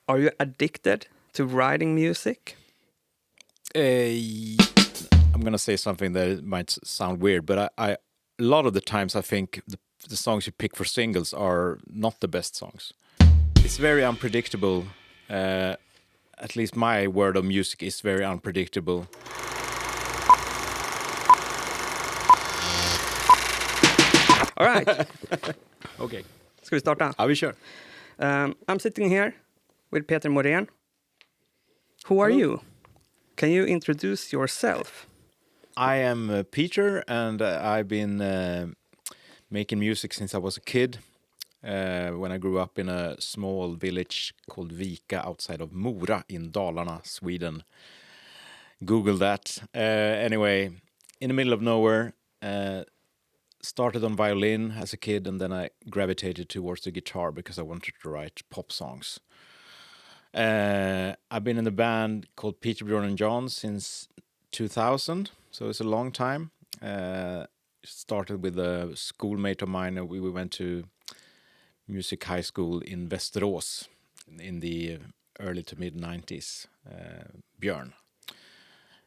Are you addicted to writing music? I'm gonna say something that might sound weird, but I a lot of the times I think the songs you pick for singles are not the best songs. It's very unpredictable. At least my world of music is very unpredictable. All right. Okay. Ska vi starta? Ja, vi kör. I'm sitting here with Peter MORÉN. Who are you? Can you introduce yourself? I am Peter, and I've been making music since I was a kid. When I grew up in a small village called Vika outside of Mora in Dalarna, Sweden. Google that. Anyway, in the middle of nowhere, started on violin as a kid, and then I gravitated towards the guitar because I wanted to write pop songs. I've been in a band called Peter, Bjorn and John since 2000, so it's a long time. Started with a schoolmate of mine. We went to music high school in Västerås in the early to mid 90s, Bjorn.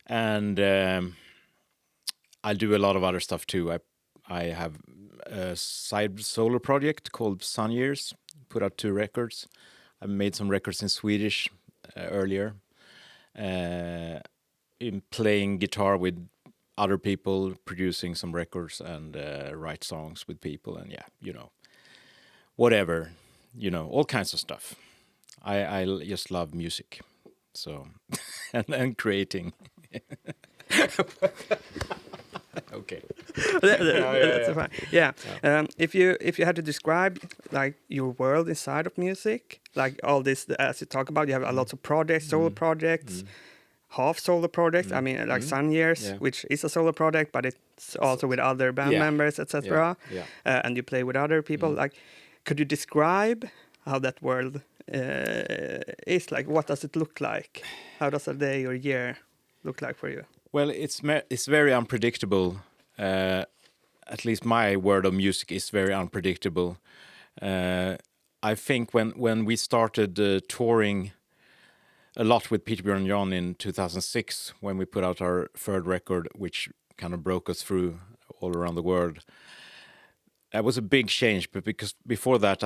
And I do a lot of other stuff too. I have a side solo project called SunYears, put out 2 records. I made some records in Swedish earlier. In playing guitar with other people, producing some records, and write songs with people, and whatever, all kinds of stuff. I just love music, so and creating. Okay. That's fine. Yeah. If you had to describe like your world inside of music, like all this as you talk about, you have a lot of projects, solo projects, half solo projects. I mean, like SunYears, which is a solo project, but it's also with other band members, etc. And you play with other people. Like, could you describe how that world is like? What does it look like? How does a day or year look like for you? Well, it's very unpredictable. At least my world of music is very unpredictable. I think when we started touring a lot with Peter, Bjorn and John in 2006, when we put out our 3rd record, which kind of broke us through all around the world, that was a big change. But because before that,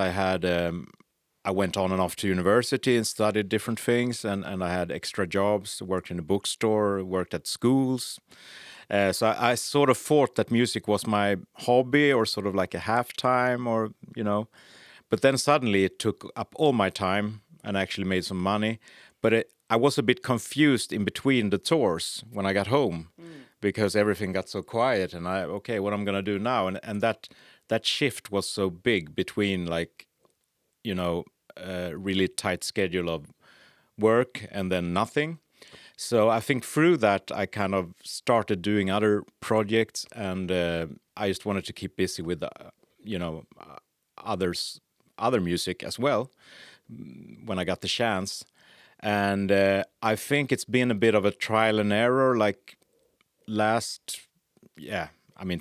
I went on and off to university and studied different things, and I had extra jobs, worked in a bookstore, worked at schools. So I sort of thought that music was my hobby or sort of like a half-time But then suddenly it took up all my time and actually made some money. But I was a bit confused in between the tours when I got home because everything got so quiet, and what I'm going to do now? And that shift was so big between like, a really tight schedule of work and then nothing. So I think through that I kind of started doing other projects, and I just wanted to keep busy with other music as well when I got the chance. And I think it's been a bit of a trial and error, like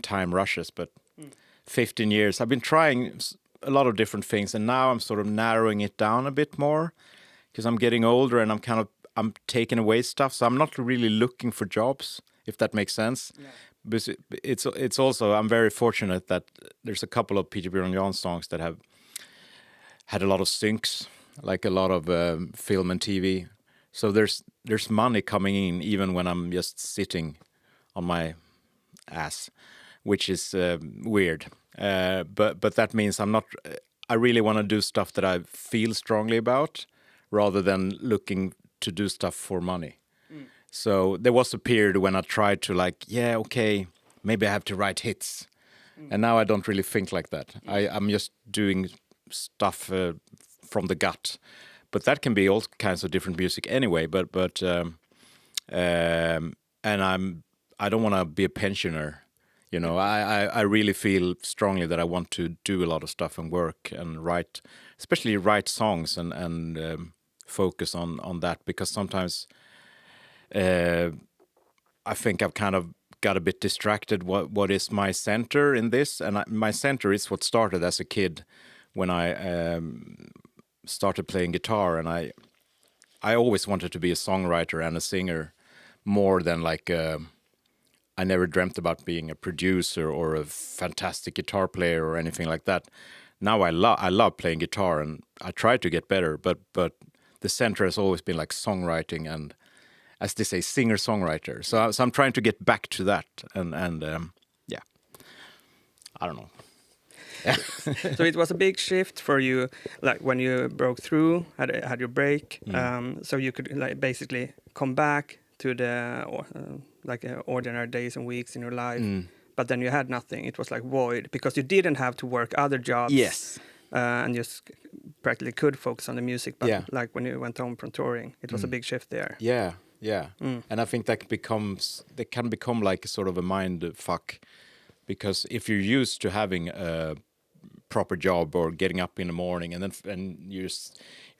time rushes, but 15 years I've been trying a lot of different things, and now I'm sort of narrowing it down a bit more because I'm getting older and I'm taking away stuff, so I'm not really looking for jobs, if that makes sense. Yeah. But it's also, I'm very fortunate that there's a couple of Peter, Bjorn and John songs that have had a lot of syncs, like a lot of film and TV. So there's money coming in even when I'm just sitting on my ass, which is weird. But that means I really want to do stuff that I feel strongly about rather than looking to do stuff for money. So there was a period when I tried to maybe I have to write hits. And now I don't really think like that. I'm just doing stuff from the gut. But that can be all kinds of different music anyway. And I don't want to be a pensioner. I really feel strongly that I want to do a lot of stuff and work and especially write songs and focus on that, because sometimes I think I've kind of got a bit distracted. What is my center in this? And my center is what started as a kid when I started playing guitar, and I always wanted to be a songwriter and a singer more than like I never dreamt about being a producer or a fantastic guitar player or anything like that. Now I love playing guitar and I try to get better, but the center has always been like songwriting and, as they say, singer-songwriter. So I'm trying to get back to that and yeah, I don't know. So it was a big shift for you, like when you broke through, had your break, so you could like basically come back to the ordinary days and weeks in your life, but then you had nothing. It was like void because you didn't have to work other jobs. Yes. And just practically could focus on the music. But Yeah. like when you went home from touring, it was a big shift there. Yeah. And I think that can become like sort of a mind fuck, because if you're used to having a proper job or getting up in the morning, and you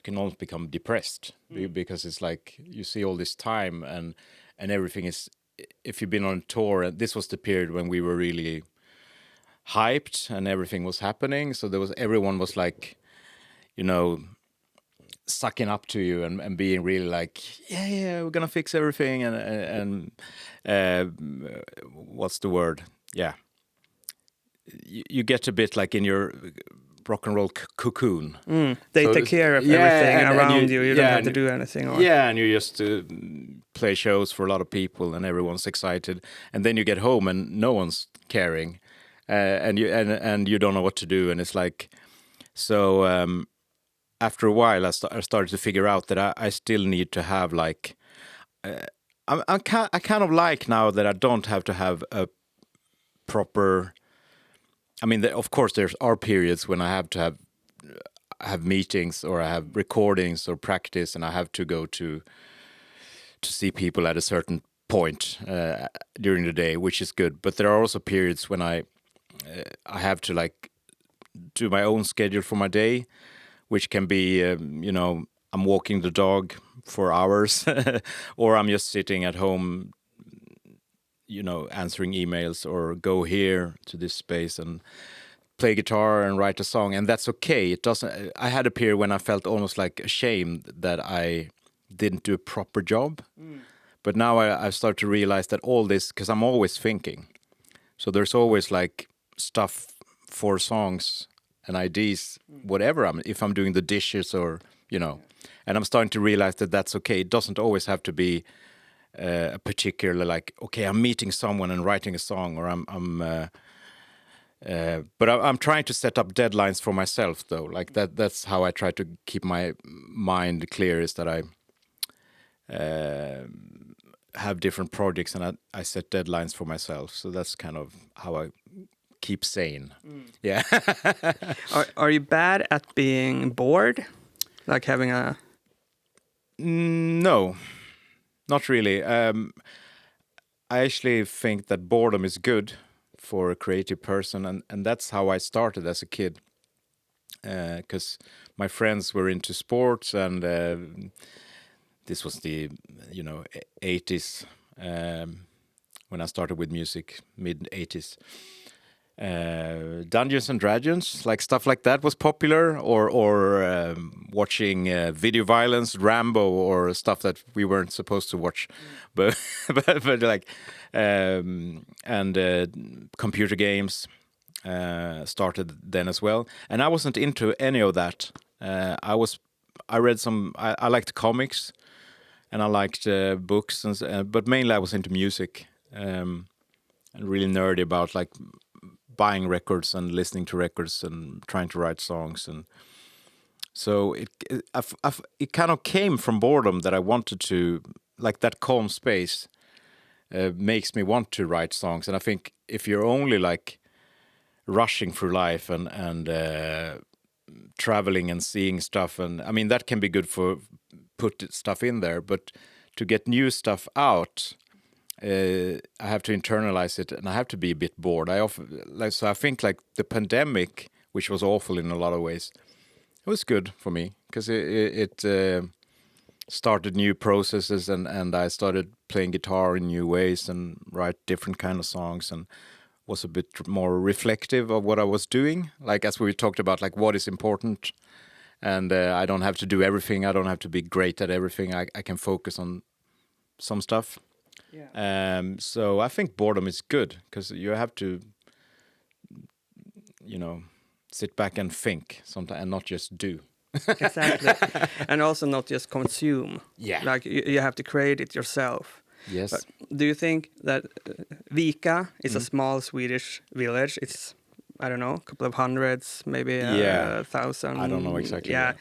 can almost become depressed because it's like you see all this time and everything is. If you've been on a tour, and this was the period when we were really hyped and everything was happening, so everyone was like, you know, sucking up to you and being really like, yeah, we're gonna fix everything and what's the word? Yeah, you get a bit like in your rock and roll cocoon. They take care of everything around you. You don't have to do anything. And you just play shows for a lot of people, and everyone's excited. And then you get home, and no one's caring, and you don't know what to do. And it's like, so after a while, I started to figure out that I still need to have like, I kind of like now that I don't have to have a proper. I mean, of course, there are periods when I have to have meetings or I have recordings or practice, and I have to go to see people at a certain point during the day, which is good. But there are also periods when I have to like do my own schedule for my day, which can be, you know, I'm walking the dog for hours, or I'm just sitting at home, you know, answering emails, or go here to this space and play guitar and write a song, and that's okay. It doesn't. I had a period when I felt almost like ashamed that I didn't do a proper job, but now I've started to realize that all this, because I'm always thinking, so there's always like stuff for songs and ideas, whatever. If I'm doing the dishes or, you know, and I'm starting to realize that that's okay. It doesn't always have to be a particular like, okay, I'm meeting someone and writing a song, or but I'm trying to set up deadlines for myself though. Like that's how I try to keep my mind clear, is that I have different projects and I set deadlines for myself. So that's kind of how I keep sane. Yeah. Are you bad at being bored? Like having a... No. Not really. I actually think that boredom is good for a creative person, and that's how I started as a kid. Because my friends were into sports, and this was the 80s when I started with music, mid 80s. Dungeons and Dragons, like stuff like that was popular, or watching video violence, Rambo, or stuff that we weren't supposed to watch, but like and computer games started then as well, and I wasn't into any of that. I read some. I liked comics, and I liked books, but mainly I was into music, and really nerdy about like buying records and listening to records and trying to write songs. And so it kind of came from boredom, that I wanted to, like, that calm space makes me want to write songs. And I think if you're only like rushing through life and traveling and seeing stuff, and I mean that can be good for put stuff in there, but to get new stuff out, I have to internalize it, and I have to be a bit bored. So I think like the pandemic, which was awful in a lot of ways, it was good for me, because it started new processes, and I started playing guitar in new ways and write different kind of songs, and was a bit more reflective of what I was doing. Like, as we talked about, like what is important, and I don't have to do everything. I don't have to be great at everything. I can focus on some stuff. Yeah. So I think boredom is good because you have to, sit back and think sometimes and not just do. Exactly. And also not just consume. Yeah. Like you have to create it yourself. Yes. But do you think that Vika is a small Swedish village? It's, I don't know, a couple of hundreds, maybe a thousand. I don't know exactly. Yeah,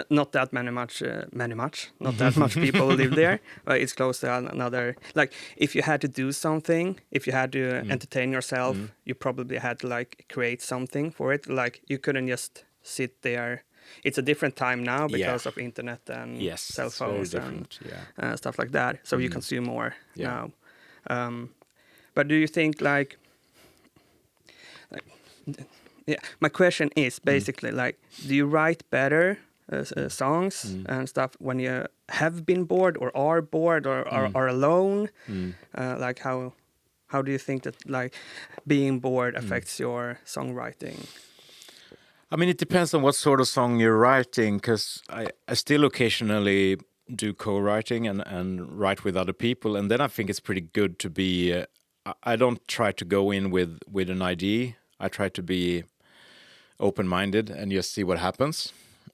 not that not that much people live there. But it's close to another. Like, if you had to do something, if you had to entertain yourself, you probably had to like create something for it. Like, you couldn't just sit there. It's a different time now because of internet and cell phones and stuff like that. So you consume more now. But do you think my question is basically like, do you write better songs and stuff when you have been bored or are bored or are alone? Like how do you think that like being bored affects your songwriting? I mean, it depends on what sort of song you're writing, because I still occasionally do co-writing and write with other people, and then I think it's pretty good to be. I don't try to go in with an idea. I try to be open-minded and just see what happens.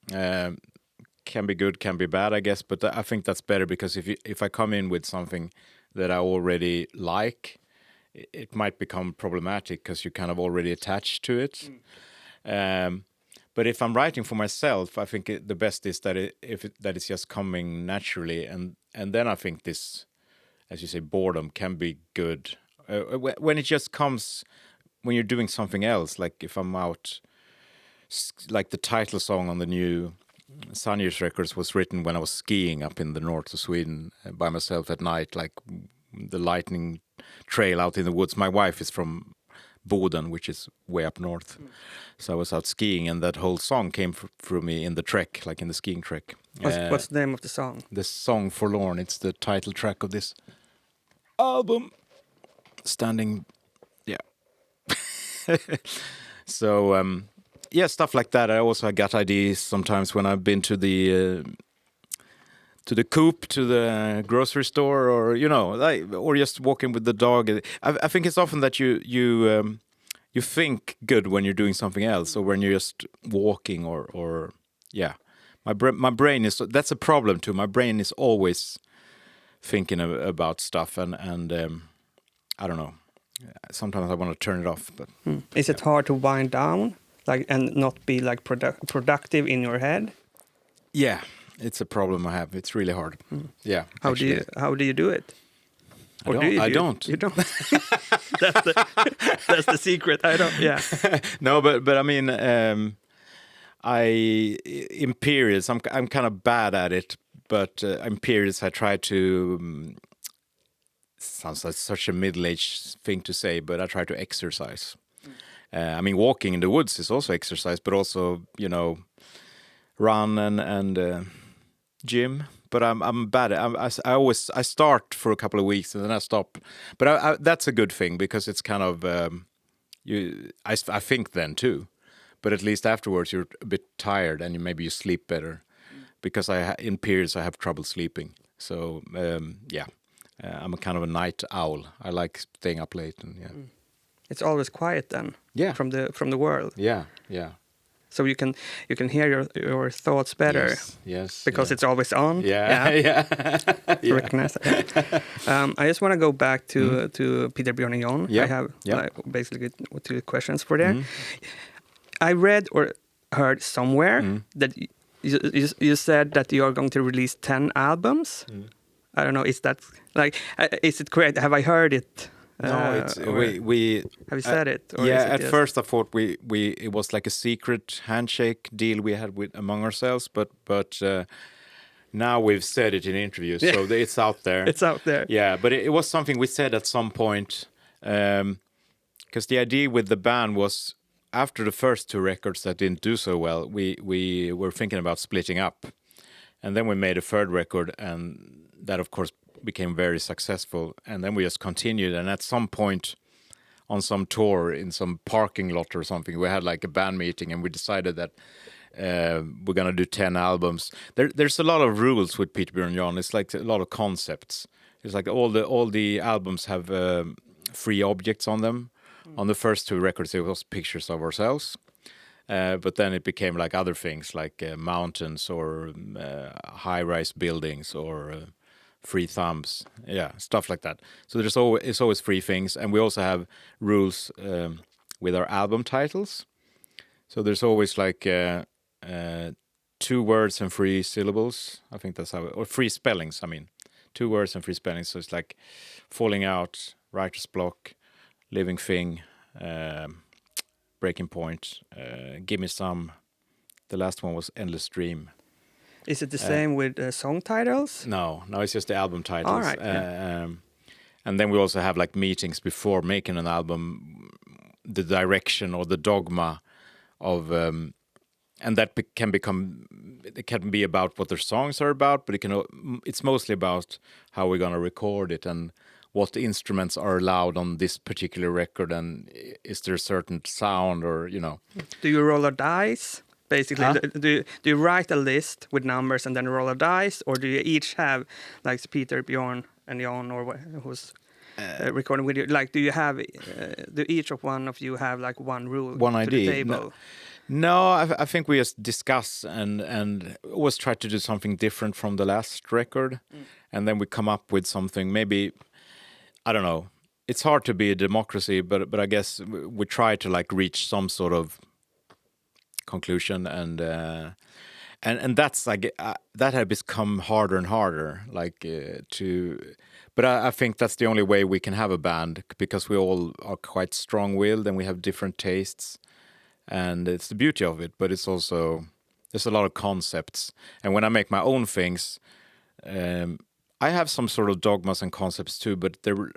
Can be good, can be bad, I guess, but I think that's better, because if I come in with something that I already like, it might become problematic because you're kind of already attached to it. But if I'm writing for myself, I think the best is that it's just coming naturally, and then I think this, as you say, boredom can be good when it just comes when you're doing something else. Like if I'm out, like the title song on the new SunYears records was written when I was skiing up in the north of Sweden by myself at night, like the lightning trail out in the woods. My wife is from Boredom, which is way up north. So I was out skiing, and that whole song came through me in the trek, like in the skiing trek. What's the name of the song? The song Forlorn. It's the title track of this album. So, stuff like that. I also got ideas sometimes when I've been to the Coop, to the grocery store, or or just walking with the dog. I think it's often that you think good when you're doing something else, or when you're just walking, or My brain is, that's a problem too. My brain is always thinking about stuff, and I don't know. Sometimes I want to turn it off, but is it hard to wind down, and not be productive in your head? Yeah. It's a problem I have. It's really hard. Yeah. How do you do it? I don't. You don't. That's the secret. I don't. Yeah. No, but I mean, in periods I'm kind of bad at it, but in periods I try to. Sounds like such a middle-aged thing to say, but I try to exercise. I mean, walking in the woods is also exercise, but also run and gym. But I'm bad at it. I start for a couple of weeks and then I stop. But that's a good thing, because it's kind of I think then too. But at least afterwards you're a bit tired and maybe you sleep better, because in periods I have trouble sleeping. So I'm a kind of a night owl. I like staying up late and It's always quiet then. Yeah. From the world. Yeah. So you can hear your thoughts better. Yes. Because it's always on. Yeah. Recognize that. I just want to go back to Peter, Bjorn, and John. Yeah. I have basically 2 questions for there. I read or heard somewhere that you said that you are going to release 10 albums. I don't know. Is that is it correct? Have I heard it? No, it's we have you said it? Or at first I thought it was like a secret handshake deal we had among ourselves, but now we've said it in interviews, so it's out there. It's out there. Yeah, but it was something we said at some point, because the idea with the band was, after the first 2 records that didn't do so well, we were thinking about splitting up, and then we made a 3rd record, and that of course became very successful, and then we just continued. And at some point on some tour in some parking lot or something, we had like a band meeting, and we decided that we're gonna do 10 albums. There's a lot of rules with Peter, Bjorn, and Jan. It's like a lot of concepts. It's like all the albums have free objects on them. On the first 2 records, it was pictures of ourselves. But then it became like other things, like mountains or high-rise buildings or free thumbs, stuff like that. So it's always free things, and we also have rules with our album titles. So there's always like 2 words and 3 syllables. I think that's how, or 3 spellings. I mean, 2 words and 3 spellings. So it's like Falling Out, Writer's Block, Living Thing. Breaking Point, Give Me Some. The last one was Endless Dream. Is it the same with song titles? No, it's just the album titles. All right. And then we also have like meetings before making an album, the direction or the dogma of, and that can be about what their songs are about, but it's mostly about how we're gonna record it and what the instruments are allowed on this particular record, and is there a certain sound, or Do you roll a dice? Basically, Huh? do you write a list with numbers and then roll a dice, or do you each have like Peter, Bjorn, and Jan, or who's recording with you? Like, do you have do each of one of you have like one rule, one to idea? the table? No, I think we just discuss and always try to do something different from the last record, and then we come up with something. Maybe, I don't know. It's hard to be a democracy, but I guess we try to like reach some sort of conclusion, and that's like that has become harder and harder. But I think that's the only way we can have a band, because we all are quite strong-willed and we have different tastes, and it's the beauty of it. But it's also, there's a lot of concepts, and when I make my own things, I have some sort of dogmas and concepts too, but they're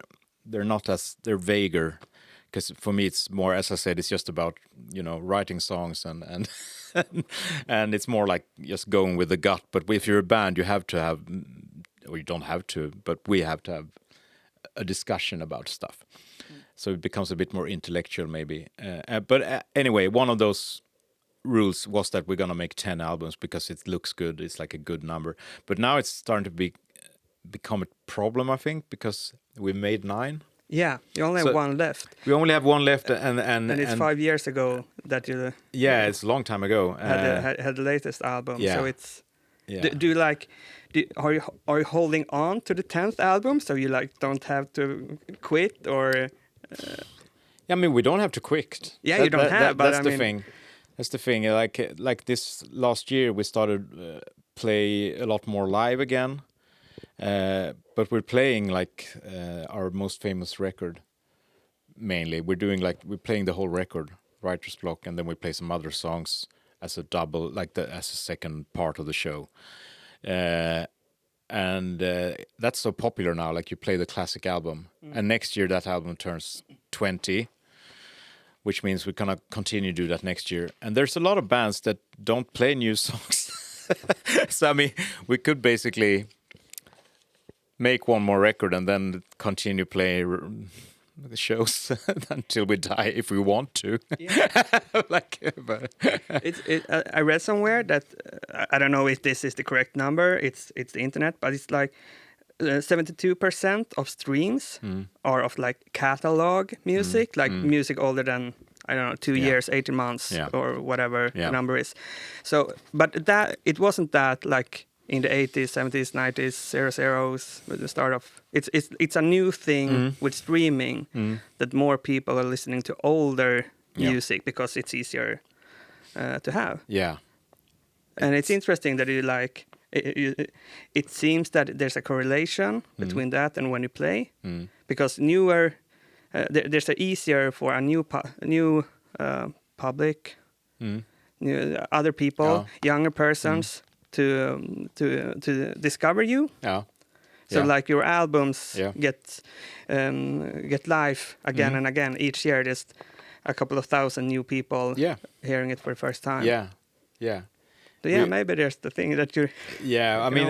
vaguer, because for me it's more, as I said, it's just about writing songs and and it's more like just going with the gut. But if you're a band, you have to have, or you don't have to, but we have to have a discussion about stuff. So it becomes a bit more intellectual maybe. But anyway, one of those rules was that we're gonna make 10 albums because it looks good. It's like a good number. But now it's starting to become a problem, I think, because we made 9. Yeah, you only have one left. We only have one left, and it's 5 years ago that you it's a long time ago had the latest album. Yeah. So it's do you like are you holding on to the 10th album so you like don't have to quit, or I mean, we don't have to quit. Yeah, you don't have, but that's the thing. That's the thing. Like this last year, we started play a lot more live again. But we're playing like our most famous record mainly. We're playing the whole record, Writer's Block, and then we play some other songs as a double, as a second part of the show. And that's so popular now. Like, you play the classic album, and next year that album turns 20, which means we're gonna continue to do that next year. And there's a lot of bands that don't play new songs. So I mean, we could basically make one more record and then continue play the shows until we die if we want to. Yeah. I read somewhere that I don't know if this is the correct number. It's the internet, but it's like 72% of streams are of like catalog music, music older than, I don't know, 2 years, 18 months, or whatever the number is. So, but that it wasn't that like in the 80s, 70s, 90s, 00s, with the start of it's a new thing with streaming that more people are listening to older music because it's easier to have. Yeah, and it's interesting that you like. It seems that there's a correlation between that and when you play, because newer, there's a easier for a new public, other people, younger persons. To discover you, so like your albums get live again and again each year. There's a couple of thousand new people hearing it for the first time. Maybe there's the thing that you. I mean,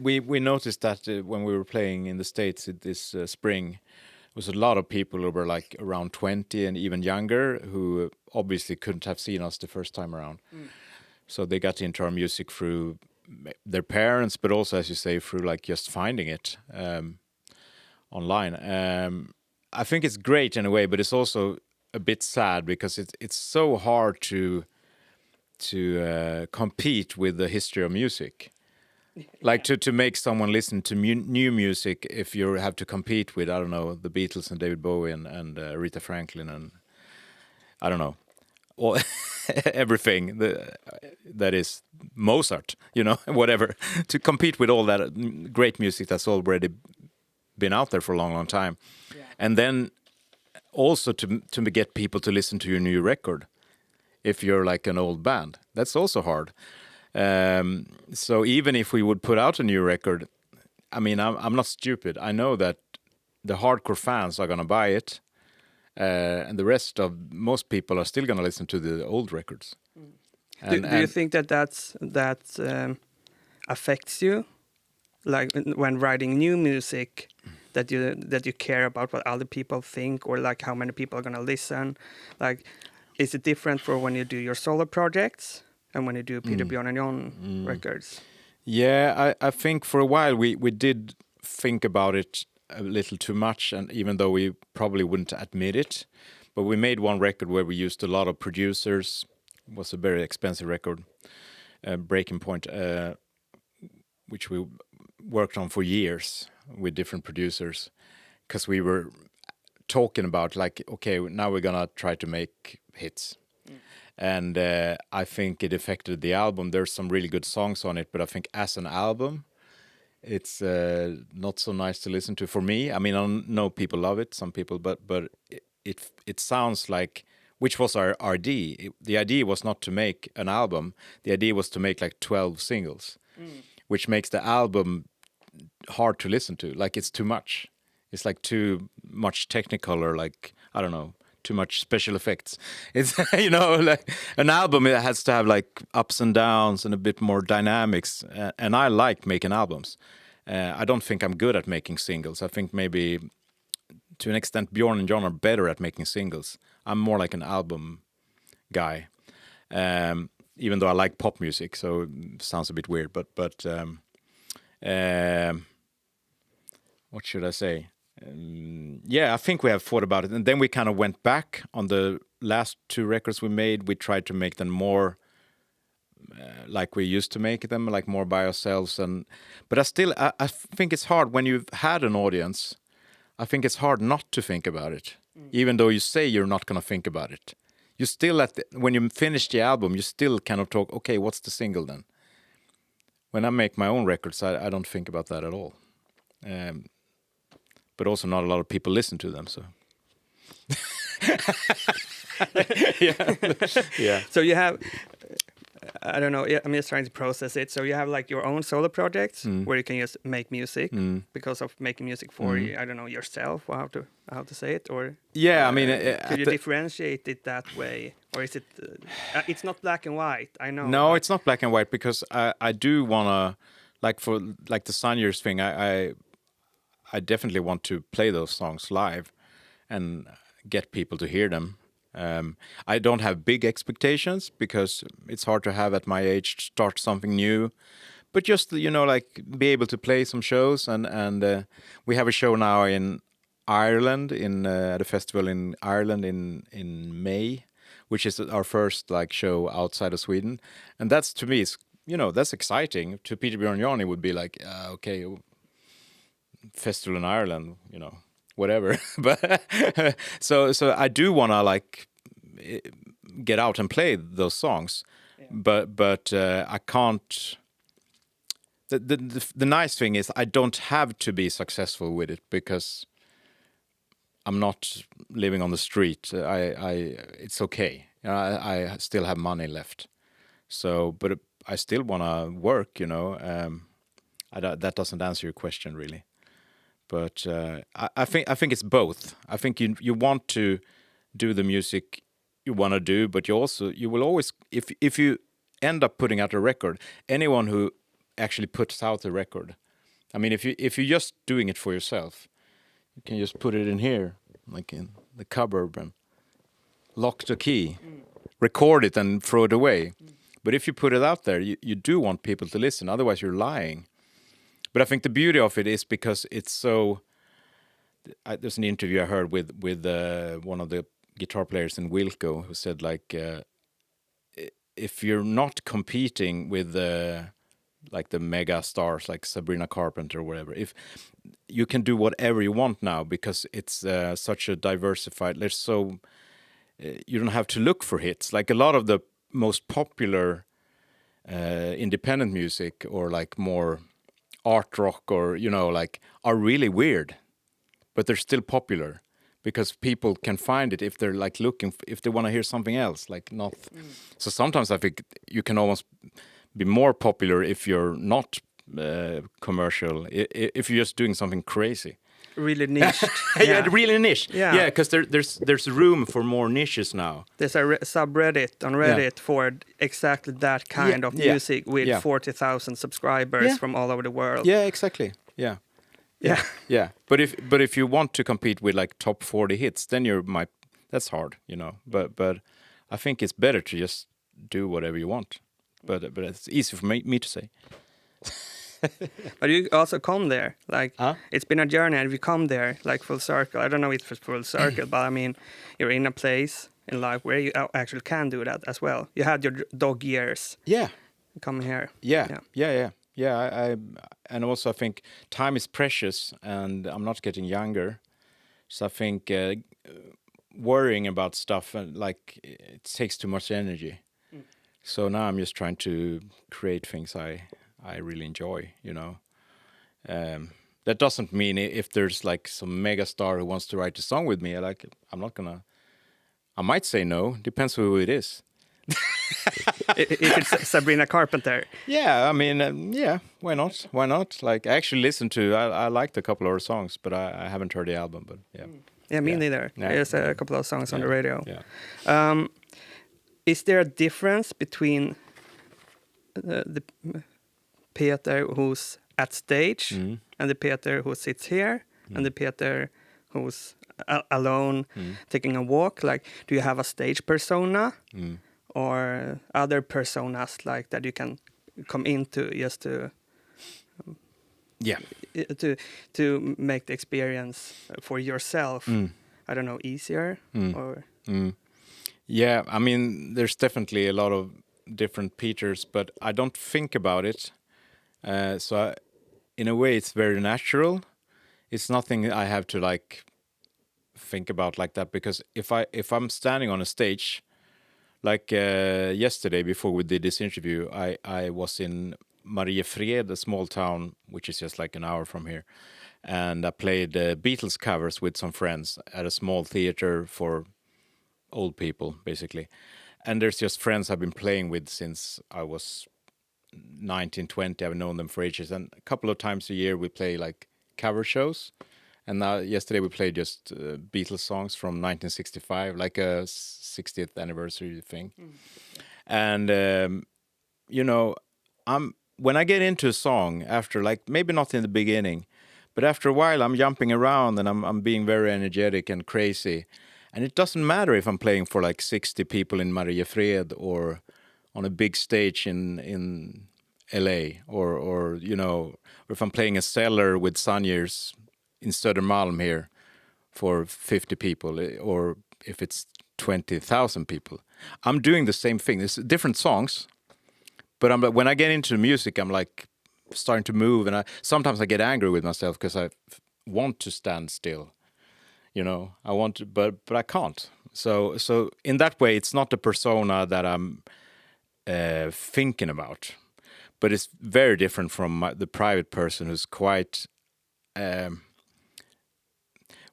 we noticed that when we were playing in the States this spring, there was a lot of people who were like around 20 and even younger who obviously couldn't have seen us the first time around. So they got into our music through their parents, but also, as you say, through like just finding it online. I think it's great in a way, but it's also a bit sad because it's so hard to compete with the history of music. Like to make someone listen to new music if you have to compete with, I don't know, the Beatles and David Bowie and Aretha Franklin and I don't know, all everything that is Mozart, you know, whatever, to compete with all that great music that's already been out there for a long, long time. Yeah. And then also to get people to listen to your new record if you're like an old band. That's also hard. So even if we would put out a new record, I mean, I'm not stupid. I know that the hardcore fans are going to buy it. And the rest of most people are still going to listen to the old records. And, do you think that affects you, like when writing new music, that you care about what other people think, or like how many people are going to listen? Like, is it different for when you do your solo projects and when you do Peter, Bjorn and John records? Yeah, I think for a while we did think about it a little too much, and even though we probably wouldn't admit it, but we made one record where we used a lot of producers. It was a very expensive record, Breaking Point, which we worked on for years with different producers, because we were talking about like, okay, now we're gonna try to make hits. And I think it affected the album. There's some really good songs on it, but I think as an album, it's not so nice to listen to for me. I mean, I know people love it, some people, but it sounds like, which was our idea. The idea was not to make an album. The idea was to make like 12 singles, which makes the album hard to listen to. Like it's too much. It's like too much technical, or like, I don't know, too much special effects. It's, you know, like an album, it has to have like ups and downs and a bit more dynamics. And I like making albums. I don't think I'm good at making singles. I think maybe to an extent Bjorn and John are better at making singles. I'm more like an album guy. Even though I like pop music, so it sounds a bit weird, but what should I say? Yeah, I think we have thought about it, and then we kind of went back on the last two records we made. We tried to make them more like we used to make them, like more by ourselves. But I think it's hard when you've had an audience. I think it's hard not to think about it, even though you say you're not going to think about it. You still when you finish the album, you still kind of talk. Okay, what's the single then? When I make my own records, I don't think about that at all. But also not a lot of people listen to them, so. yeah. So you have, I don't know, I'm just trying to process it. So you have like your own solo projects where you can just make music because of making music for, I don't know, yourself, or how to say it, or yeah, I mean, could you differentiate it that way, or is it? It's not black and white. I know. No, it's not black and white, because I do wanna, like for like the SunYears thing, I definitely want to play those songs live and get people to hear them. I don't have big expectations, because it's hard to have at my age to start something new. But just, you know, like be able to play some shows. And we have a show now in Ireland, at a festival in Ireland in May, which is our first like show outside of Sweden. And that's, to me, it's, you know, that's exciting. To Peter, Bjorn, John, it would be like, okay, festival in Ireland, you know, whatever. But so I do want to like get out and play those songs, but I can't. The nice thing is I don't have to be successful with it, because I'm not living on the street. It's okay. You know, I still have money left, so but I still want to work. You know, that doesn't answer your question really. But I think it's both. I think you want to do the music you want to do, but you will always, if you end up putting out a record, anyone who actually puts out a record, I mean, if you're just doing it for yourself, you can just put it in here, like in the cupboard, and lock the key, record it, and throw it away. But if you put it out there, you do want people to listen. Otherwise, you're lying. But I think the beauty of it is because it's so... there's an interview I heard with one of the guitar players in Wilco who said, like, if you're not competing with like the mega stars like Sabrina Carpenter or whatever, if you can do whatever you want now because it's such a diversified... you don't have to look for hits. Like a lot of the most popular independent music or like more art rock or, you know, like are really weird, but they're still popular because people can find it if they're like looking, if they want to hear something else, like not. So sometimes I think you can almost be more popular if you're not commercial, if you're just doing something crazy. Really niche. Yeah, really niche. Yeah, because there's room for more niches now. There's a subreddit on Reddit for exactly that kind of music with 40,000 subscribers from all over the world. Yeah, exactly. Yeah. But if you want to compete with like top 40 hits, then that's hard, you know. But I think it's better to just do whatever you want. But it's easy for me to say. But you also come there, like it's been a journey, and you come there like full circle. I don't know if it's full circle, but I mean, you're in a place in life where you actually can do that as well. You had your dog years. Yeah. Come here. Yeah. And also I think time is precious, and I'm not getting younger, so I think worrying about stuff like it takes too much energy. So now I'm just trying to create things I really enjoy, you know. That doesn't mean if there's like some mega star who wants to write a song with me, I might say no. Depends who it is. If it's Sabrina Carpenter. Yeah, I mean, why not? Like, I actually listened to, I liked a couple of her songs, but I haven't heard the album, but yeah. Yeah, me neither. Yeah. There's a couple of songs on the radio. Yeah. Is there a difference between the Peter who's at stage and the Peter who sits here and the Peter who's alone taking a walk? Like, do you have a stage persona or other personas like that you can come into just to to make the experience for yourself I don't know, easier or Yeah, I mean, there's definitely a lot of different Peters, but I don't think about it. In a way, it's very natural. It's nothing I have to like think about like that, because if I'm standing on a stage, like yesterday before we did this interview, I was in Mariefred, a small town which is just like an hour from here, and I played Beatles covers with some friends at a small theater for old people, basically. And there's just friends I've been playing with since I was 19, 20. I've known them for ages. And a couple of times a year we play like cover shows. And now yesterday we played just Beatles songs from 1965, like a 60th anniversary thing. And, you know, when I get into a song after, like, maybe not in the beginning, but after a while I'm jumping around and I'm being very energetic and crazy. And it doesn't matter if I'm playing for like 60 people in Mariefred or on a big stage in LA or you know, or if I'm playing a cellar with SunYears in Södermalm here for 50 people, or if it's 20,000 people. I'm doing the same thing. It's different songs, but when I get into music, I'm like starting to move, and sometimes I get angry with myself because I want to stand still. You know, I want to, but I can't. So in that way, it's not the persona that I'm thinking about, but it's very different from the private person who's quite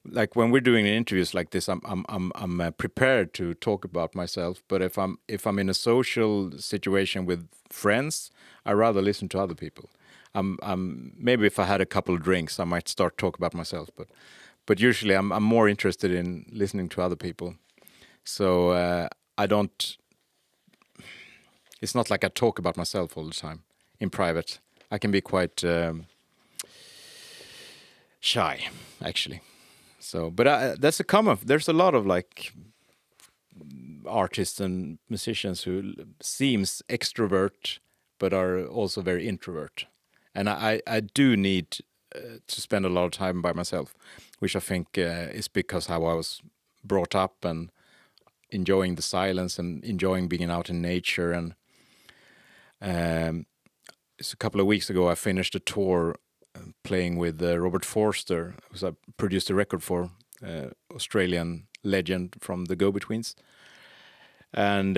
like when we're doing interviews like this. I'm prepared to talk about myself, but if I'm in a social situation with friends, I rather listen to other people. Maybe if I had a couple of drinks, I might start talk about myself, but usually I'm more interested in listening to other people. So I don't... It's not like I talk about myself all the time in private. I can be quite shy, actually. So, but there's a lot of like artists and musicians who seems extrovert but are also very introvert, and I do need to spend a lot of time by myself, which I think is because how I was brought up and enjoying the silence and enjoying being out in nature. And it's a couple of weeks ago I finished a tour playing with Robert Forster, who I produced a record for, Australian legend from the Go-Betweens, and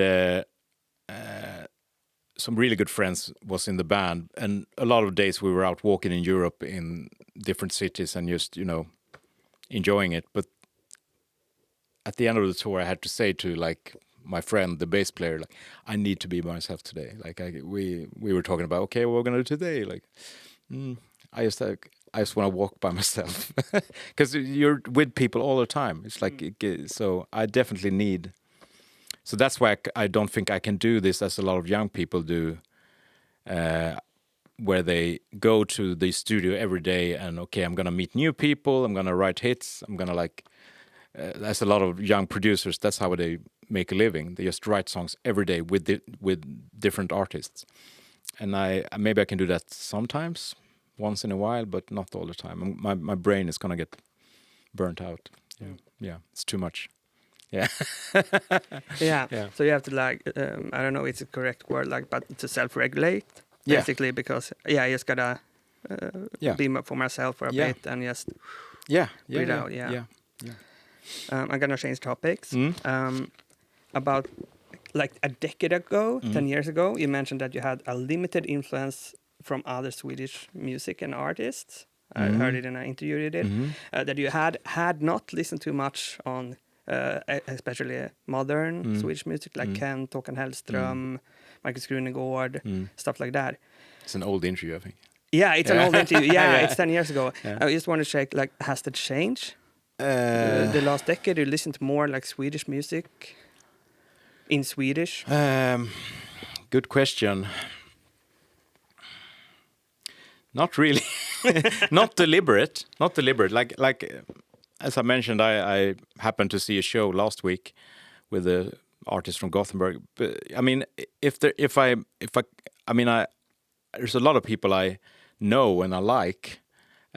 some really good friends was in the band, and a lot of days we were out walking in Europe in different cities and just enjoying it. But at the end of the tour I had to say to like my friend, the bass player, like, I need to be by myself today. Like we were talking about, okay, what we're gonna do today, like I just want to walk by myself, because you're with people all the time. It's like so I definitely need. So that's why I don't think I can do this as a lot of young people do, where they go to the studio every day and, okay, I'm gonna meet new people, I'm gonna write hits, I'm gonna like. As a lot of young producers, that's how they make a living. They just write songs every day with different artists, and maybe I can do that sometimes, once in a while, but not all the time. My brain is gonna get burnt out. Yeah, it's too much. Yeah. Yeah. So you have to like I don't know if it's a correct word, like, but to self-regulate basically, because I just gotta be for myself for a bit and just breathe out. Yeah. I'm gonna change topics. About like a decade ago, 10 years ago, you mentioned that you had a limited influence from other Swedish music and artists. I heard it in an interview you did. That you had not listened too much on, especially modern Swedish music, like Kent, Håkan Hellström, Marcus Krunegård, stuff like that. It's an old interview, I think. Yeah, it's an old interview. Yeah, it's 10 years ago. I just want to check, like, has that changed? The last decade, you listened to more like Swedish music in Swedish? Good question. Not really. Not deliberate. Like as I mentioned, I happened to see a show last week with an artist from Gothenburg. But I mean, there's a lot of people I know and I like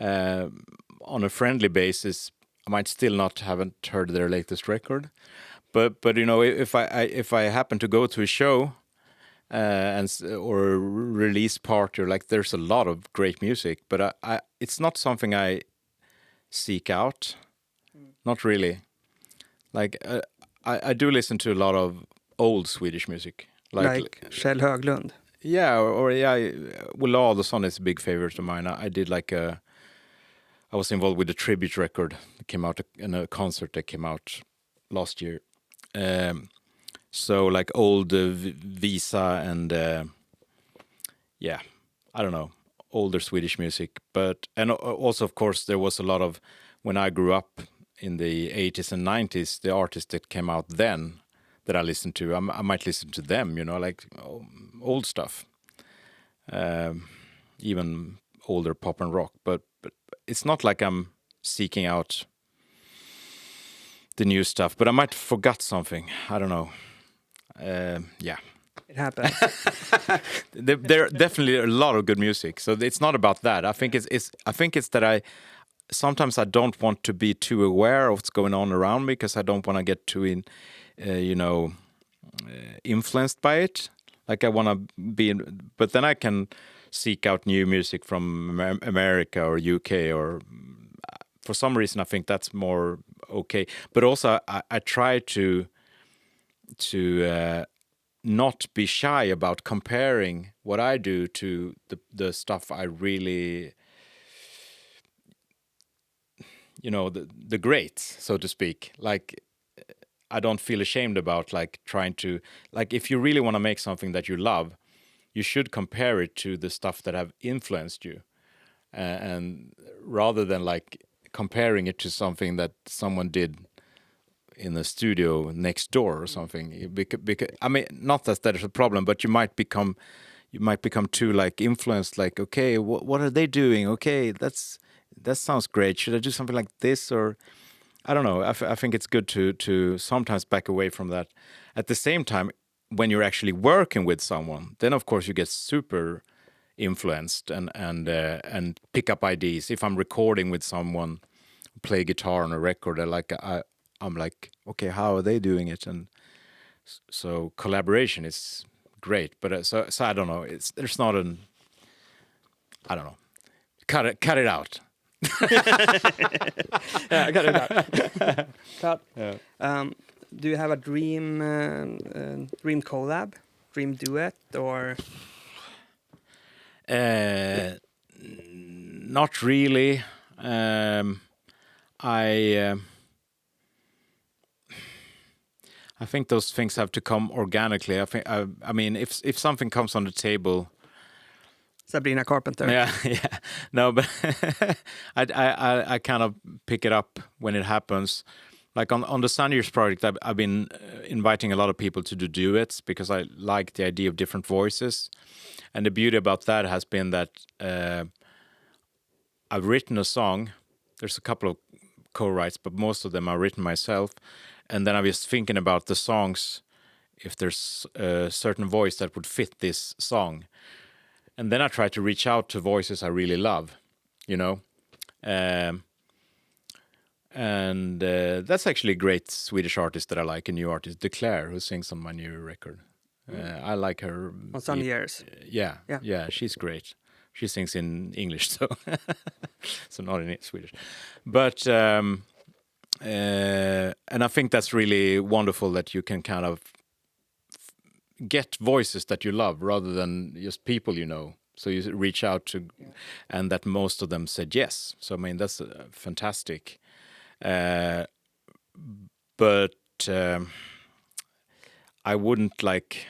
on a friendly basis. I might still haven't heard their latest record, but if I happen to go to a show or a release party, or like, there's a lot of great music, but it's not something I seek out. Not really. Like I do listen to a lot of old Swedish music, like Kjell Höglund. Yeah, or Will Adolphson is a big favorite of mine. I did I was involved with a tribute record that came out in a concert that came out last year. So like old Visa and I don't know, older Swedish music. And also, of course, there was a lot of, when I grew up in the 80s and 90s, the artists that came out then that I listened to, I might listen to them, like old stuff, even older pop and rock, but it's not like I'm seeking out the new stuff, but I might forgot something. I don't know. It happens. There are definitely a lot of good music, so it's not about that. I think it's that I sometimes don't want to be too aware of what's going on around me, because I don't want to get too influenced by it. Like I want to be but then I can seek out new music from America or UK, or for some reason I think that's more okay. But also I try to not be shy about comparing what I do to the stuff I really, the greats, so to speak. Like I don't feel ashamed about like trying to, like, if you really want to make something that you love, you should compare it to the stuff that have influenced you, and rather than like comparing it to something that someone did in the studio next door or something. Because I mean, not that is a problem, but you might become too like influenced. Like, okay, what are they doing? Okay, that sounds great. Should I do something like this? Or I don't know. I think it's good to sometimes back away from that. At the same time, when you're actually working with someone, then of course you get super influenced and pick up ideas. If I'm recording with someone, play guitar on a record, I'm like, okay, how are they doing it? And so collaboration is great, but so I don't know. There's not I don't know. Cut it out. Yeah, cut it out. Cut. Yeah. Do you have a dream collab, dream duet, or? Not really. I think those things have to come organically. I mean, if something comes on the table. Sabrina Carpenter. Yeah, yeah. No, but I kind of pick it up when it happens. Like on the SunYears project, I've been inviting a lot of people to do duets because I like the idea of different voices. And the beauty about that has been that I've written a song. There's a couple of co-writes, but most of them I've written myself. And then I was thinking about the songs, if there's a certain voice that would fit this song. And then I try to reach out to voices I really love, you know. And that's actually a great Swedish artist that I like, a new artist, Declare, who sings on my new record. I like her. On SunYears. Yeah, she's great. She sings in English, so so not in Swedish. But and I think that's really wonderful that you can kind of get voices that you love rather than just people you know. So you reach out to, and that most of them said yes. So I mean that's fantastic. But I wouldn't write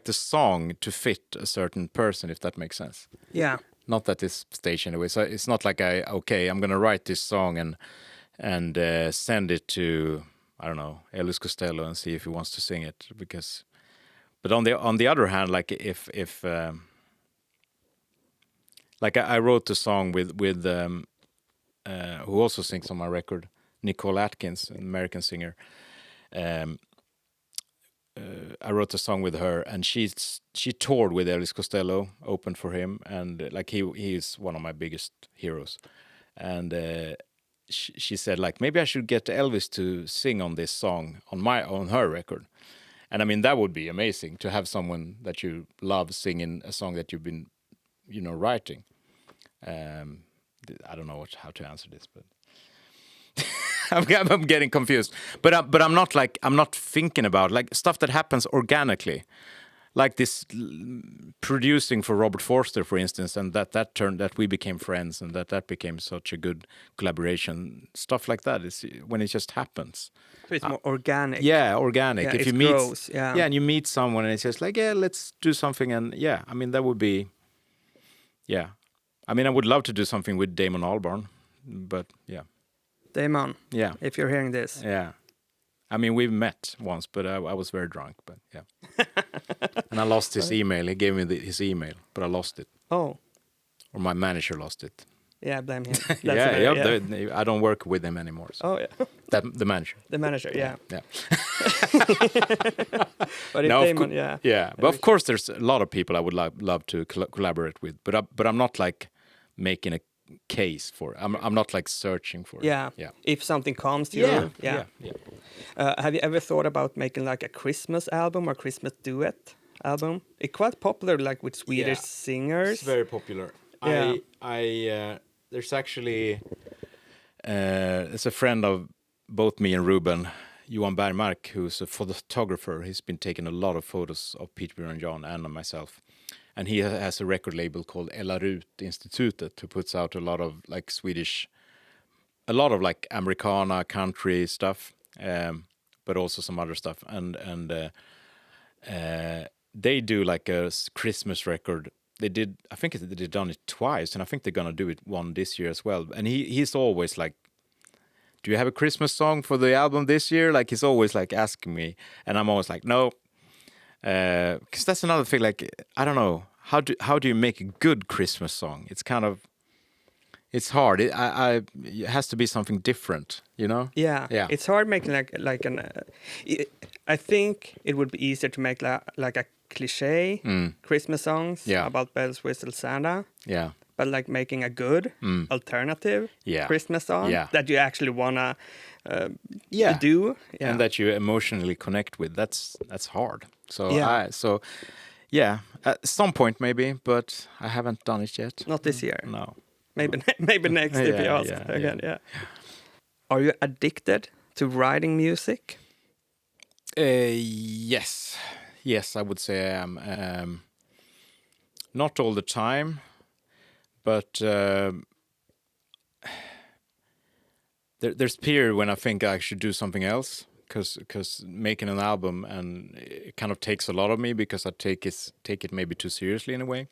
the song to fit a certain person, if that makes sense. Yeah. Not at this stage anyway. So it's not like I'm gonna write this song and send it to, I don't know, Elvis Costello and see if he wants to sing it, because. But on the other hand, like if like I wrote a song with who also sings on my record, Nicole Atkins, an American singer. I wrote a song with her, and she toured with Elvis Costello, opened for him, and like he's one of my biggest heroes. And she said like maybe I should get Elvis to sing on this song on her record. And I mean that would be amazing to have someone that you love singing a song that you've been, writing. I don't know how to answer this, but I'm getting confused. But I'm not thinking about like stuff that happens organically, like this producing for Robert Forster, for instance, and that we became friends, and that became such a good collaboration. Stuff like that is when it just happens. So it's more organic. Yeah, organic. Yeah, if you meet, grows, yeah, and you meet someone, and it's just like, yeah, let's do something, and yeah, I mean that would be, yeah. I mean, I would love to do something with Damon Albarn, but yeah. Damon, yeah, if you're hearing this. Yeah. I mean, we've met once, but I was very drunk, but yeah. And I lost his email. He gave me his email, but I lost it. Oh. Or my manager lost it. Yeah, blame him. I don't work with him anymore. So. Oh, yeah. The manager. The manager, yeah. Yeah. But Damon, yeah. Yeah, but of course there's a lot of people I would love to collaborate with, but I'm not like making a case for it. I'm not like searching for it. Yeah. If something comes to you. Yeah. Have you ever thought about making like a Christmas album or Christmas duet album? It's quite popular, like with Swedish singers. It's very popular. Yeah. There's actually it's a friend of both me and Ruben, Johan Bergmark, who's a photographer. He's been taking a lot of photos of Peter, Bjorn, and John, and myself. And he has a record label called LRUT Institutet, who puts out a lot of like Americana country stuff, but also some other stuff. And they do like a Christmas record. I think they've done it twice, and I think they're gonna do it one this year as well. And he's always like, do you have a Christmas song for the album this year? Like he's always like asking me, and I'm always like, no. Because that's another thing. Like I don't know how do you make a good Christmas song? It's kind of it's hard. It has to be something different, you know? Yeah, Yeah. it's hard making like an. I think it would be easier to make like a cliche Christmas songs about bells, whistle, Santa. Yeah. But like making a good alternative Christmas song that you actually wanna do, and that you emotionally connect with. That's hard. So yeah. at some point maybe, but I haven't done it yet. Not this year. No. Maybe next if you ask again. Yeah. Are you addicted to writing music? Yes, I would say I am. Not all the time, but there's a period when I think I should do something else, because making an album, and it kind of takes a lot of me, because I take it maybe too seriously in a way.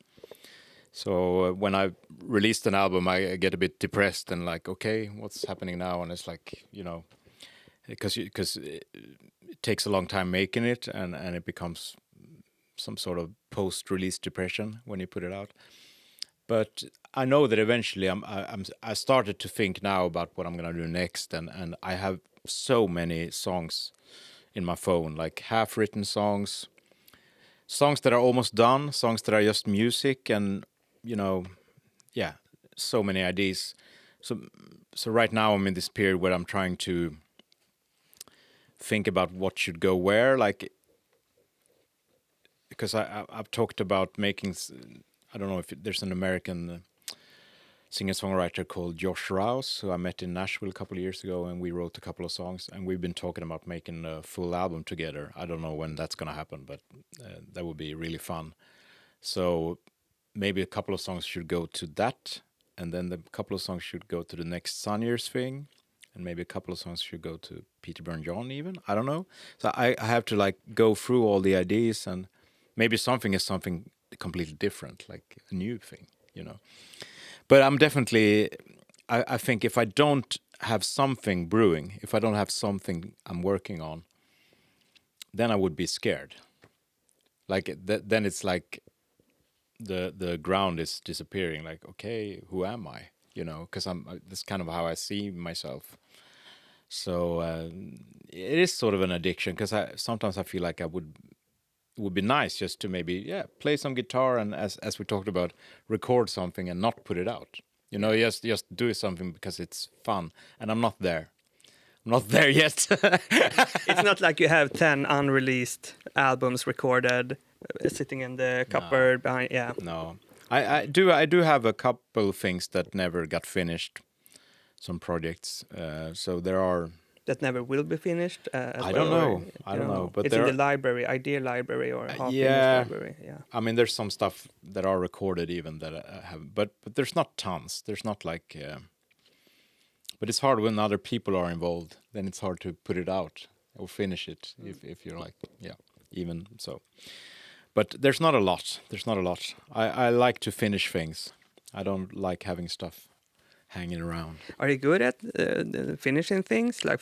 So when I released an album, I get a bit depressed and like, okay, what's happening now? And it's like, you know, because it takes a long time making it, and it becomes some sort of post-release depression when you put it out. But I know that eventually I started to think now about what I'm gonna do next, and I have so many songs in my phone, like half-written songs that are almost done, songs that are just music, and you know, so many ideas. So right now I'm in this period where I'm trying to think about what should go where, like, because I've talked about making. I don't know if there's an American singer-songwriter called Josh Rouse, who I met in Nashville a couple of years ago, and we wrote a couple of songs, and we've been talking about making a full album together. I don't know when that's gonna happen, but that would be really fun. So maybe a couple of songs should go to that, and then a couple of songs should go to the next SunYears thing, and maybe a couple of songs should go to Peter, Bjorn, John even. I don't know. So I have to like go through all the ideas, and maybe something is something completely different, like a new thing, you know. But I'm definitely, I think if I don't have something brewing, if I don't have something I'm working on, then I would be scared. Like then it's like the ground is disappearing. Like, okay, who am I? You know, because that's kind of how I see myself. So it is sort of an addiction, because sometimes I feel like it would be nice just to maybe play some guitar, and as we talked about, record something and not put it out. You know, just do something because it's fun. And I'm not there. I'm not there yet. It's not like you have 10 unreleased albums recorded sitting in the cupboard behind. Yeah. No, I do have a couple things that never got finished. Some projects. So there are. That never will be finished. I don't know. I don't know. But it's in the library, idea library, or half-finished library. Yeah. I mean, there's some stuff that are recorded even that I have, but there's not tons. There's not like. But it's hard when other people are involved. Then it's hard to put it out or finish it if you're like even so. But there's not a lot. I like to finish things. I don't like having stuff hanging around. Are you good at finishing things, like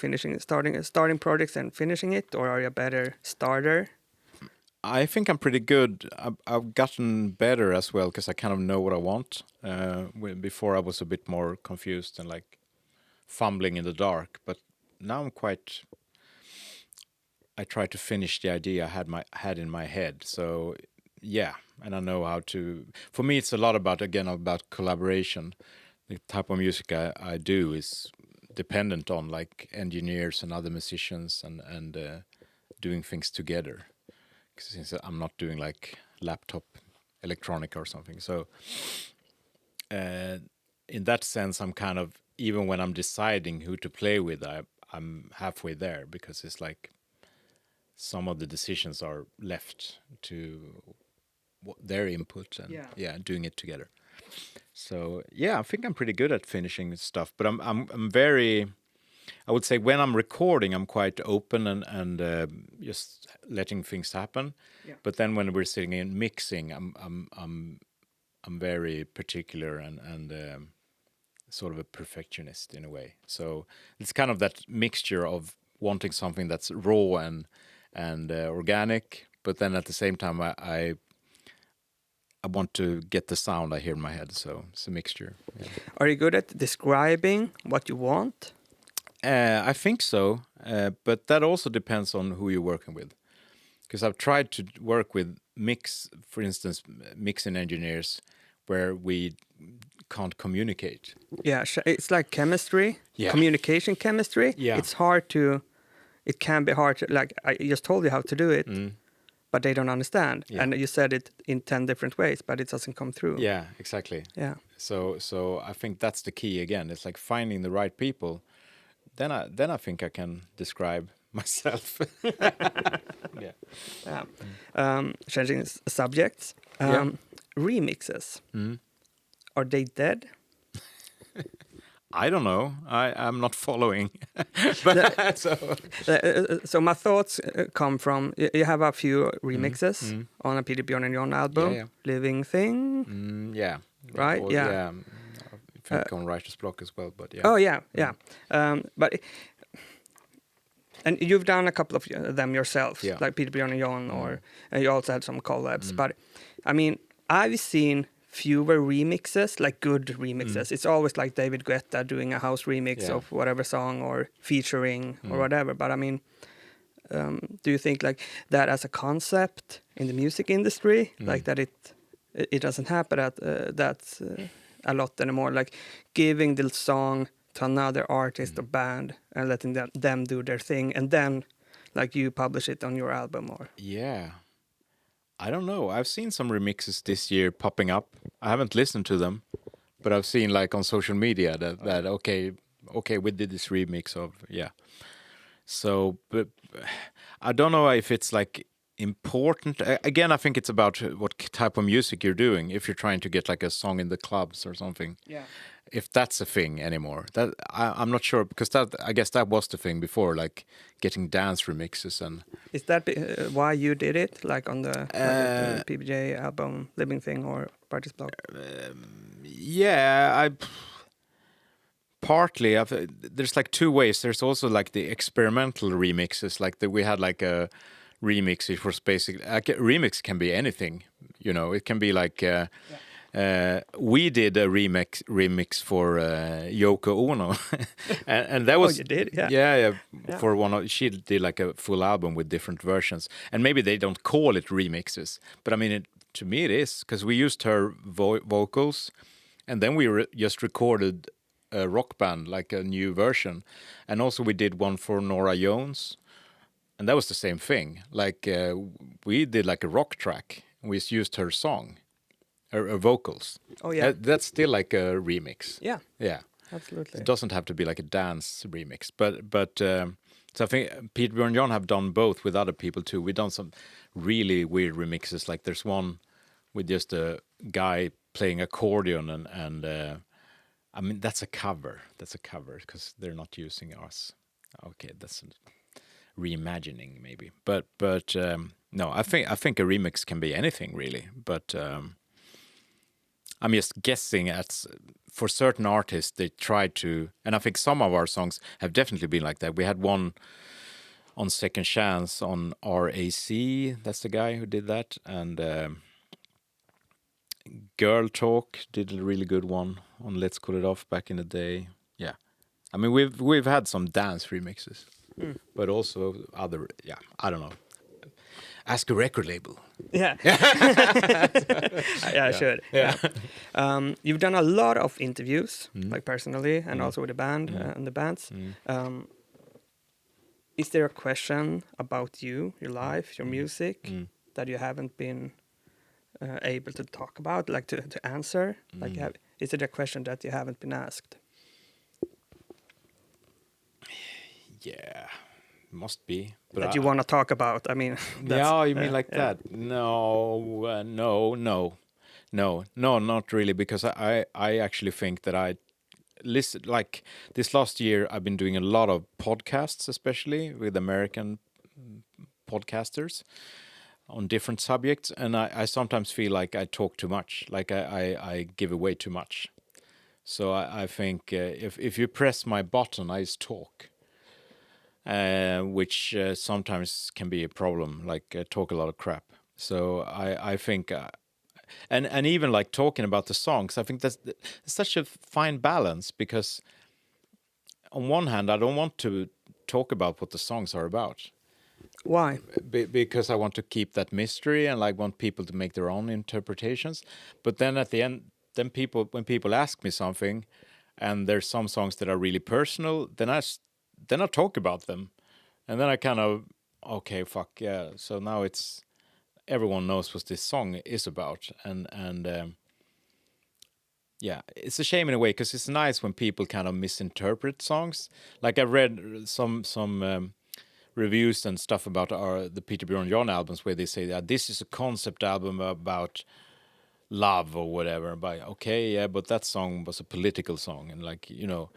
starting projects and finishing it, or are you a better starter? I think I'm pretty good. I've gotten better as well, because I kind of know what I want. Before I was a bit more confused and like fumbling in the dark, but now I try to finish the idea I had in my head. So and I know how to. For me, it's a lot about collaboration. The type of music I do is dependent on like engineers and other musicians and doing things together. Since I'm not doing like laptop electronic or something, so in that sense, I'm kind of, even when I'm deciding who to play with, I'm halfway there, because it's like some of the decisions are left to their input and doing it together. So I think I'm pretty good at finishing stuff, but I'm very, I would say when I'm recording, I'm quite open and just letting things happen. Yeah. But then when we're sitting in mixing, I'm very particular and sort of a perfectionist in a way. So it's kind of that mixture of wanting something that's raw and organic, but then at the same time I want to get the sound I hear in my head, so it's a mixture. Yeah. Are you good at describing what you want? I think so, but that also depends on who you're working with. Because I've tried to work with for instance, mixing engineers where we can't communicate. Yeah, it's like chemistry, communication chemistry. Yeah. It can be hard to, like, I just told you how to do it, but they don't understand. Yeah. And you said it in 10 different ways, but it doesn't come through. Yeah, exactly. Yeah. So I think that's the key again. It's like finding the right people. Then I think I can describe myself. Changing subjects. Remixes. Are they dead? I don't know. I'm not following. But So my thoughts come from, you have a few remixes on a Peter, Bjorn and John album, Living Thing. Right? Or, yeah. I think on Writer's Block as well, but yeah. Oh, yeah. And you've done a couple of them yourself, like Peter, Bjorn and John, and you also had some collabs. But, I mean, I've seen fewer remixes, like good remixes. It's always like David Guetta doing a house remix of whatever song or featuring or whatever. But, I mean, do you think like that as a concept in the music industry, like that it doesn't happen that a lot anymore, like giving the song to another artist or band and letting them do their thing, and then like you publish it on your album? Or I don't know. I've seen some remixes this year popping up. I haven't listened to them, but I've seen like on social media that okay, we did this remix of So, but I don't know if it's like important. Again, I think it's about what type of music you're doing. If you're trying to get like a song in the clubs or something, if that's a thing anymore, that I'm not sure, because I guess that was the thing before, like getting dance remixes. And is that why you did it, like on the PBJ album, Living Thing or Writer's Block? Partly, there's like two ways. There's also like the experimental remixes, like we had like a remix. It was basically like a remix can be anything, you know. It can be like we did a remix for Yoko Ono, and that was you did, for one of, she did like a full album with different versions, and maybe they don't call it remixes, but I mean to me it is, because we used her vocals, and then we just recorded a rock band, like a new version. And also we did one for Norah Jones, and that was the same thing. Like we did like a rock track. We used her song, her vocals. Oh yeah, that's still like a remix. Yeah, absolutely. It doesn't have to be like a dance remix, but so I think Peter, Bjorn and John have done both with other people too. We've done some really weird remixes. Like there's one with just a guy playing accordion, and I mean, that's a cover. That's a cover because they're not using us. Okay, that's reimagining maybe. But no, I think a remix can be anything really. But I'm just guessing at, for certain artists they try to, and I think some of our songs have definitely been like that. We had one on Second Chance on RAC. That's the guy who did that, and Girl Talk did a really good one on Let's Call It Off back in the day. Yeah, I mean we've had some dance remixes, but also other. Yeah, I don't know. Ask a record label. Yeah, I should. Yeah. You've done a lot of interviews, like personally, and also with the band and the bands. Is there a question about you, your life, your music that you haven't been able to talk about, like to answer? Like, is it a question that you haven't been asked? Yeah, must be. But that you want to talk about? I mean, yeah, you mean like that? No, not really. Because I actually think that I listen. Like this last year, I've been doing a lot of podcasts, especially with American podcasters, on different subjects, and I sometimes feel like I talk too much, like I give away too much. So I think if you press my button, I just talk, which sometimes can be a problem, like I talk a lot of crap. So I think and even like talking about the songs, I think that's such a fine balance, because on one hand, I don't want to talk about what the songs are about. Why? Because I want to keep that mystery and like want people to make their own interpretations. But then at the end, then when people ask me something, and there's some songs that are really personal, then I talk about them, and then I kind of, okay, fuck yeah. So now everyone knows what this song is about, and yeah, it's a shame in a way, because it's nice when people kind of misinterpret songs. Like I've read some reviews and stuff about the Peter Bjorn John albums, where they say that this is a concept album about love or whatever. But okay, yeah, but that song was a political song, and like, you know,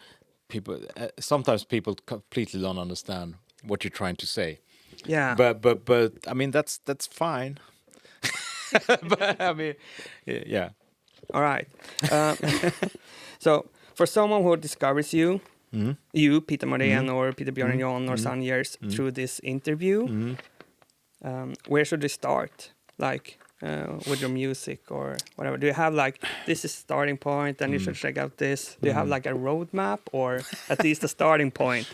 people sometimes people completely don't understand what you're trying to say. Yeah. But I mean, that's fine. But I mean, yeah. All right. So for someone who discovers you, you, Peter MORÉN, or Peter Bjorn John, or SunYears, through this interview, where should they start? Like with your music or whatever? Do you have like, this is starting point and you should check out this? Do you have like a roadmap, or at least a starting point?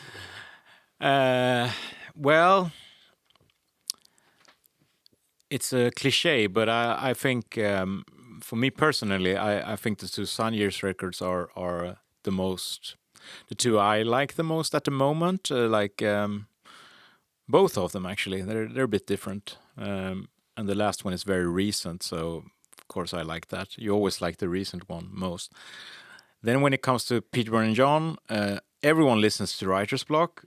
Well, it's a cliche, but I think for me personally, I think the two SunYears records are the two I like the most at the moment. Both of them actually, they're a bit different, and the last one is very recent, so of course I like that. You always like the recent one most. Then when it comes to Peter Bjorn John, everyone listens to Writer's Block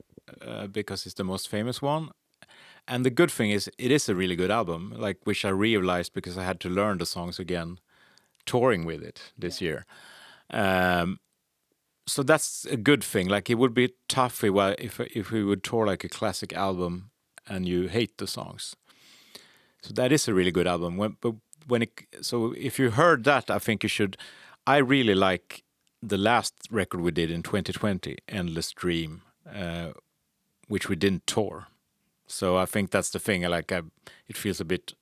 because it's the most famous one. And the good thing is, it is a really good album, like, which I realized because I had to learn the songs again, touring with it this year. So that's a good thing. Like, it would be tough if we would tour like a classic album and you hate the songs. So that is a really good album. So if you heard that, I think you should. I really like the last record we did in 2020, Endless Dream, which we didn't tour. So I think that's the thing. It feels a bit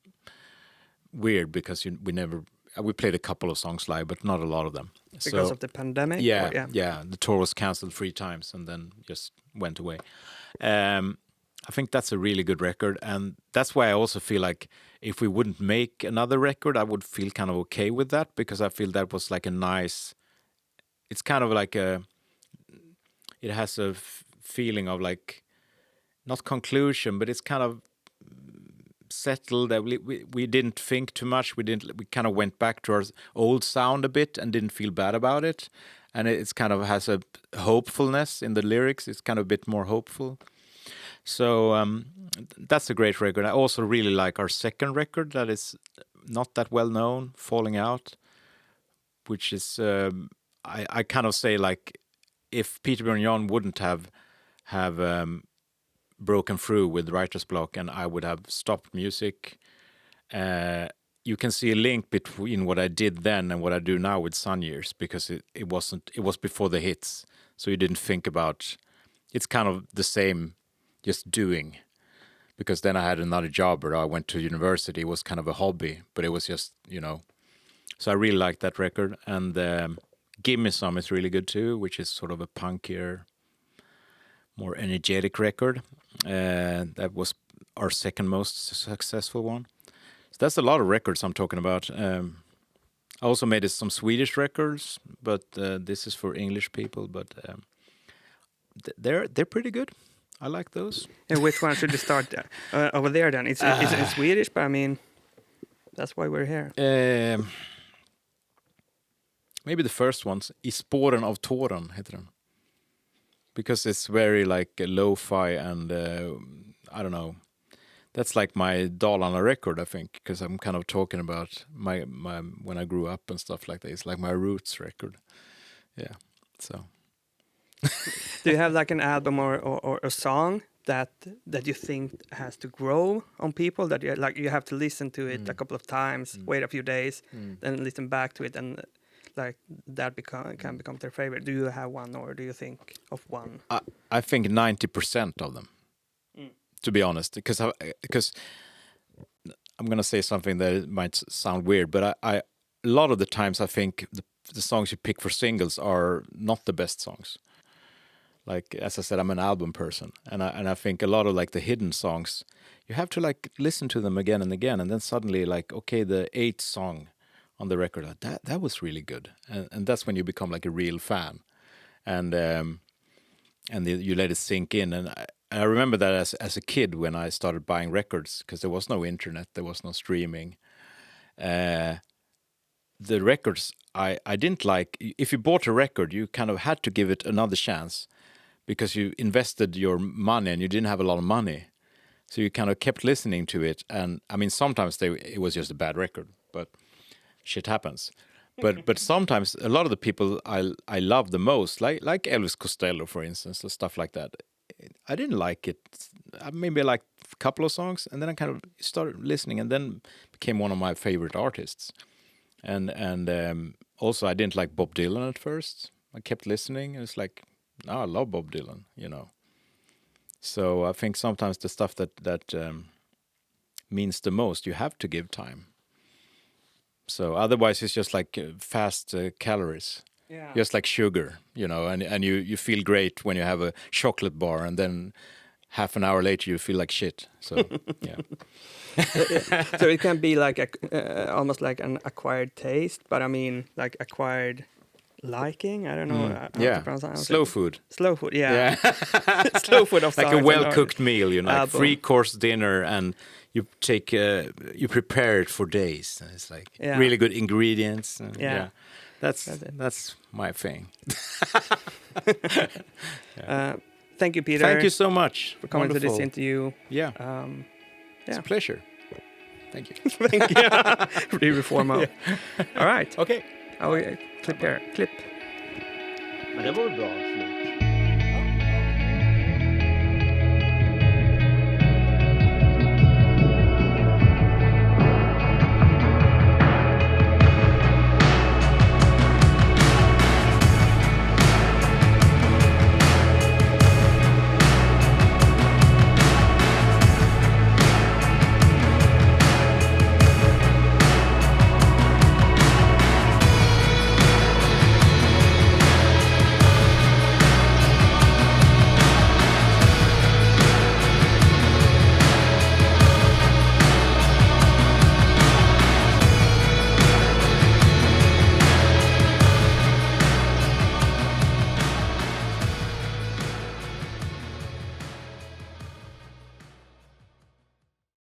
weird because we played a couple of songs live, but not a lot of them Because of the pandemic. Yeah, yeah. The tour was canceled 3 times and then just went away. I think that's a really good record, and that's why I also feel like if we wouldn't make another record, I would feel kind of okay with that, because I feel that was like a nice. It's kind of like it has a feeling of like, not conclusion, but it's kind of settled. That we didn't think too much. We kind of went back to our old sound a bit and didn't feel bad about it. And it's kind of has a hopefulness in the lyrics. It's kind of a bit more hopeful. So that's a great record. I also really like our second record that is not that well known, Falling Out, which is I kind of say, like, if Peter Bjorn John wouldn't have broken through with Writer's Block and I would have stopped music, you can see a link between what I did then and what I do now with SunYears, because it was before the hits, so you didn't think about. It's kind of the same, just doing, because then I had another job or I went to university. It was kind of a hobby, but it was just, so I really like that record. And Give Me Some is really good too, which is sort of a punkier, more energetic record. That was our second most successful one. So that's a lot of records I'm talking about. I also made some Swedish records, but this is for English people. But they're pretty good. I like those. And which one should you start over there then? It's in Swedish, but I mean, that's why we're here. Maybe the first one's I spåren av tåren heter den. Because it's very like lo-fi and I don't know. That's like my Dalarna record, I think, because I'm kind of talking about my when I grew up and stuff like that. It's like my roots record. Yeah, so. Do you have like an album or a song that you think has to grow on people, that you have to listen to it a couple of times, wait a few days, then listen back to it, and like that can become their favorite? Do you have one, or do you think of one? I think 90% of them, to be honest, because I'm gonna say something that might sound weird, but a lot of the times I think the songs you pick for singles are not the best songs. Like, as I said, I'm an album person, and I think a lot of like the hidden songs, you have to like listen to them again and again, and then suddenly like, okay, the 8th song on the record, that was really good, and that's when you become like a real fan, and you let it sink in. And I remember that as a kid when I started buying records, because there was no internet, there was no streaming. The records I didn't like. If you bought a record, you kind of had to give it another chance, because you invested your money and you didn't have a lot of money. So you kind of kept listening to it. And I mean, sometimes it was just a bad record, but shit happens. But sometimes a lot of the people I love the most, like Elvis Costello, for instance, or stuff like that, I didn't like it. Maybe I liked a couple of songs, and then I kind of started listening, and then became one of my favorite artists. And also I didn't like Bob Dylan at first. I kept listening, and it's like, I love Bob Dylan, you know. So I think sometimes the stuff that means the most, you have to give time. So otherwise it's just like fast calories, just like sugar, you know, and you feel great when you have a chocolate bar, and then half an hour later you feel like shit. So yeah. So it can be like almost like an acquired taste, but I mean like acquired liking. I don't know how to pronounce that. Slow food. Slow food, yeah. Slow food of like a well-cooked meal, you know, like 3-course dinner, and you take you prepare it for days. And it's like really good ingredients. And that's my thing. Thank you, Peter. Thank you so much for coming to this interview. Yeah. It's a pleasure. Thank you. Thank you. Really formal. All right. Okay. Klipp här. Klipp. Men det var väl bra slut.